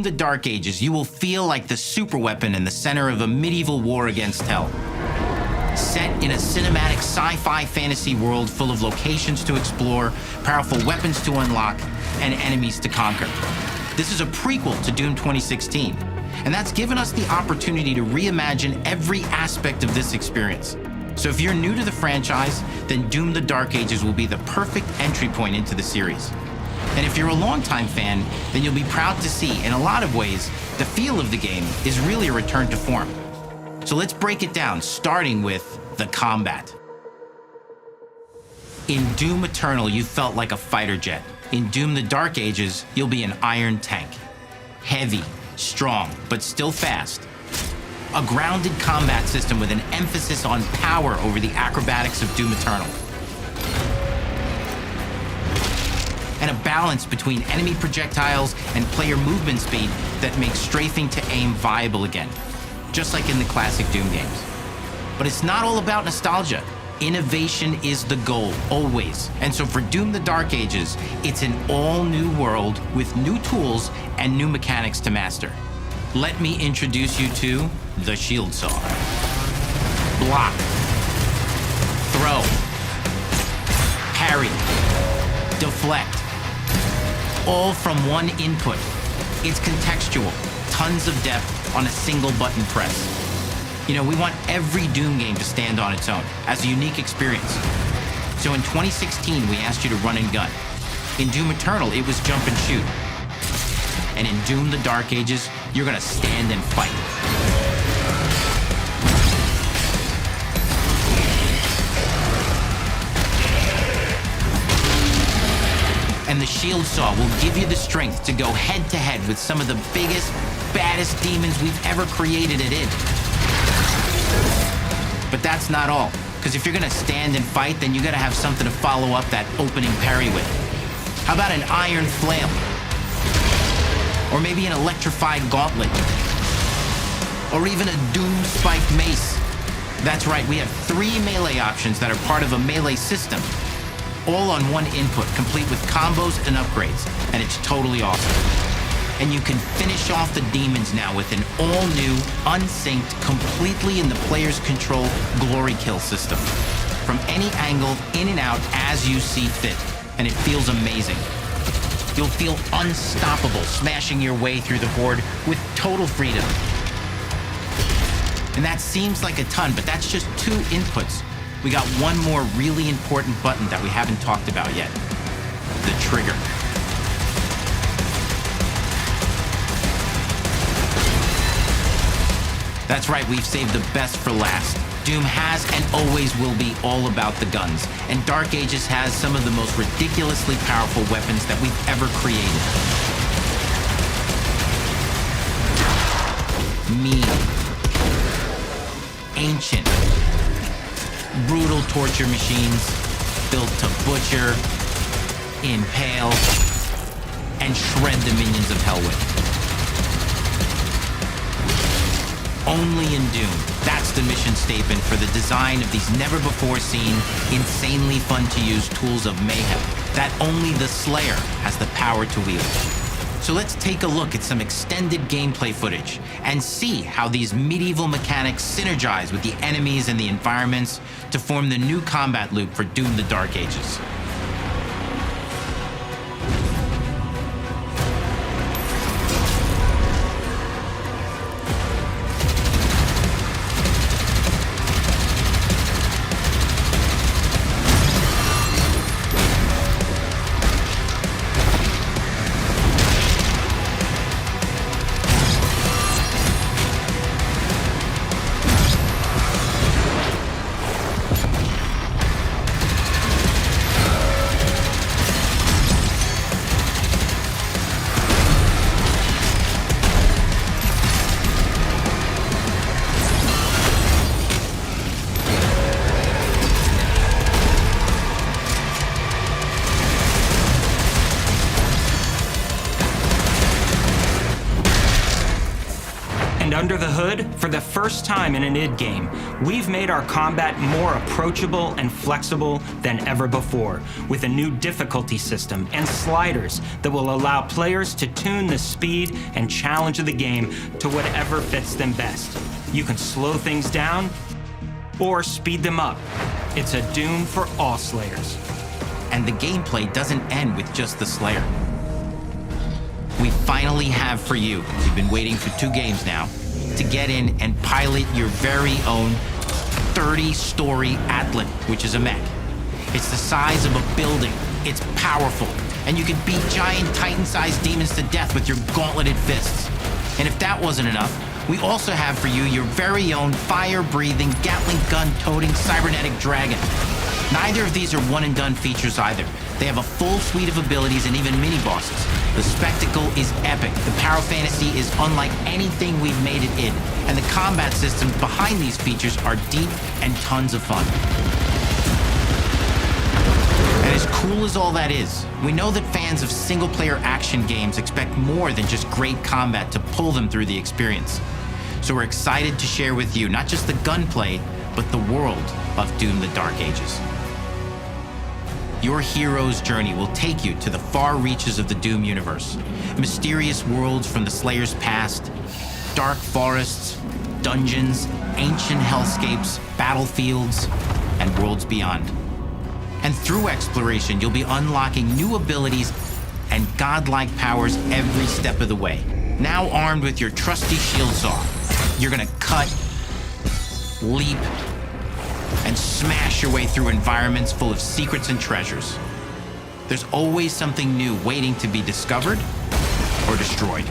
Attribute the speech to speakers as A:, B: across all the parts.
A: Doom: The Dark Ages, you will feel like the superweapon in the center of a medieval war against hell. Set in a cinematic sci-fi fantasy world full of locations to explore, powerful weapons to unlock, and enemies to conquer. This is a prequel to Doom 2016, and that's given us the opportunity to reimagine every aspect of this experience. So if you're new to the franchise, then Doom: The Dark Ages will be the perfect entry point into the series. And if you're a longtime fan, then you'll be proud to see, in a lot of ways, the feel of the game is really a return to form. So let's break it down, starting with the combat. In Doom Eternal, you felt like a fighter jet. In Doom: The Dark Ages, you'll be an iron tank. Heavy, strong, but still fast. A grounded combat system with an emphasis on power over the acrobatics of Doom Eternal. And a balance between enemy projectiles and player movement speed that makes strafing to aim viable again, just like in the classic Doom games. But it's not all about nostalgia. Innovation is the goal, always. And so for Doom: The Dark Ages, it's an all-new world with new tools and new mechanics to master. Let me introduce you to the shield saw. Block. Throw. Parry. Deflect. All from one input. It's contextual, tons of depth on a single button press. You know, we want every Doom game to stand on its own as a unique experience. So in 2016, we asked you to run and gun. In Doom Eternal, it was jump and shoot. And in Doom: The Dark Ages, you're gonna stand and fight. And the shield saw will give you the strength to go head to head with some of the biggest, baddest demons we've ever created at id. But that's not all, because if you're gonna stand and fight, then you gotta have something to follow up that opening parry with. How about an iron flail? Or maybe an electrified gauntlet? Or even a Doom spiked mace? That's right, we have 3 melee options that are part of a melee system, all on one input, complete with combos and upgrades, and it's totally awesome. And you can finish off the demons now with an all-new, unsynced, completely in the player's control glory kill system. From any angle, in and out, as you see fit, and it feels amazing. You'll feel unstoppable, smashing your way through the horde with total freedom. And that seems like a ton, but that's just 2 inputs. We got one more really important button that we haven't talked about yet. The trigger. That's right, we've saved the best for last. Doom has and always will be all about the guns, and Dark Ages has some of the most ridiculously powerful weapons that we've ever created. Mean. Ancient. Brutal torture machines, built to butcher, impale, and shred the minions of hell with. Only in Doom, that's the mission statement for the design of these never-before-seen, insanely fun-to-use tools of mayhem that only the Slayer has the power to wield. So let's take a look at some extended gameplay footage and see how these medieval mechanics synergize with the enemies and the environments to form the new combat loop for Doom: The Dark Ages.
B: And under the hood, for the first time in an id game, we've made our combat more approachable and flexible than ever before, with a new difficulty system and sliders that will allow players to tune the speed and challenge of the game to whatever fits them best. You can slow things down or speed them up. It's a Doom for all Slayers.
A: And the gameplay doesn't end with just the Slayer. We finally have for you, you've been waiting for 2 games now, to get in and pilot your very own 30-story Atlan, which is a mech. It's the size of a building, it's powerful, and you can beat giant Titan-sized demons to death with your gauntleted fists. And if that wasn't enough, we also have for you your very own fire-breathing, Gatling gun-toting cybernetic dragon. Neither of these are one-and-done features either. They have a full suite of abilities and even mini-bosses. The spectacle is epic. The power fantasy is unlike anything we've made it in. And the combat systems behind these features are deep and tons of fun. And as cool as all that is, we know that fans of single-player action games expect more than just great combat to pull them through the experience. So we're excited to share with you not just the gunplay, but the world of Doom: The Dark Ages. Your hero's journey will take you to the far reaches of the Doom universe. Mysterious worlds from the Slayer's past, dark forests, dungeons, ancient hellscapes, battlefields, and worlds beyond. And through exploration, you'll be unlocking new abilities and godlike powers every step of the way. Now armed with your trusty shield saw, you're gonna cut, leap, and smash your way through environments full of secrets and treasures. There's always something new waiting to be discovered or destroyed.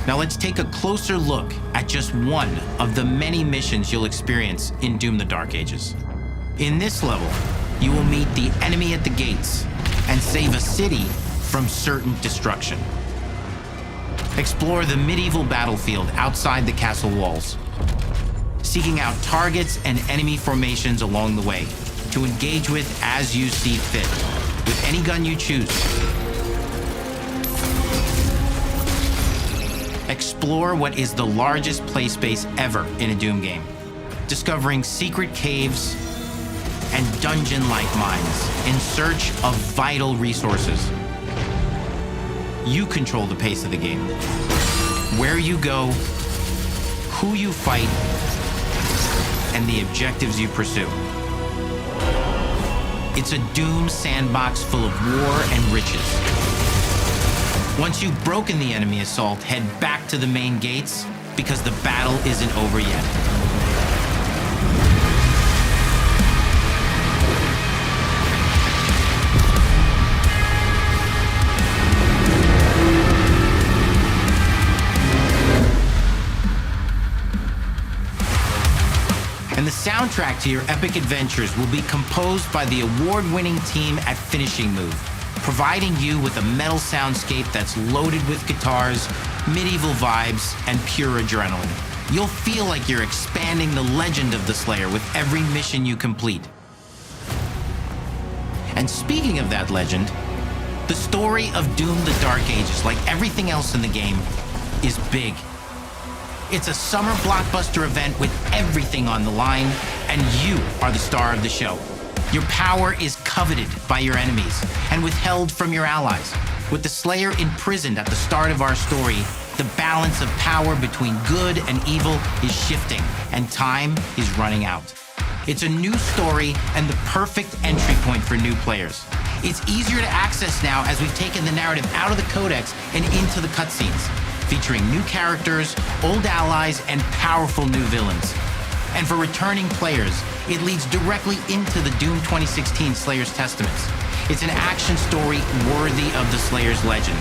A: Now let's take a closer look at just one of the many missions you'll experience in Doom: The Dark Ages. In this level, you will meet the enemy at the gates and save a city from certain destruction. Explore the medieval battlefield outside the castle walls, seeking out targets and enemy formations along the way to engage with as you see fit, with any gun you choose. Explore what is the largest play space ever in a Doom game, discovering secret caves and dungeon-like mines in search of vital resources. You control the pace of the game, where you go, who you fight, and the objectives you pursue. It's a Doom sandbox full of war and riches. Once you've broken the enemy assault, head back to the main gates, because the battle isn't over yet. And the soundtrack to your epic adventures will be composed by the award-winning team at Finishing Move, providing you with a metal soundscape that's loaded with guitars, medieval vibes, and pure adrenaline. You'll feel like you're expanding the legend of the Slayer with every mission you complete. And speaking of that legend, the story of Doom: The Dark Ages, like everything else in the game, is big. It's a summer blockbuster event with everything on the line, and you are the star of the show. Your power is coveted by your enemies and withheld from your allies. With the Slayer imprisoned at the start of our story, the balance of power between good and evil is shifting, and time is running out. It's a new story and the perfect entry point for new players. It's easier to access now as we've taken the narrative out of the codex and into the cutscenes, featuring new characters, old allies, and powerful new villains. And for returning players, it leads directly into the Doom 2016 Slayer's Testaments. It's an action story worthy of the Slayer's legend,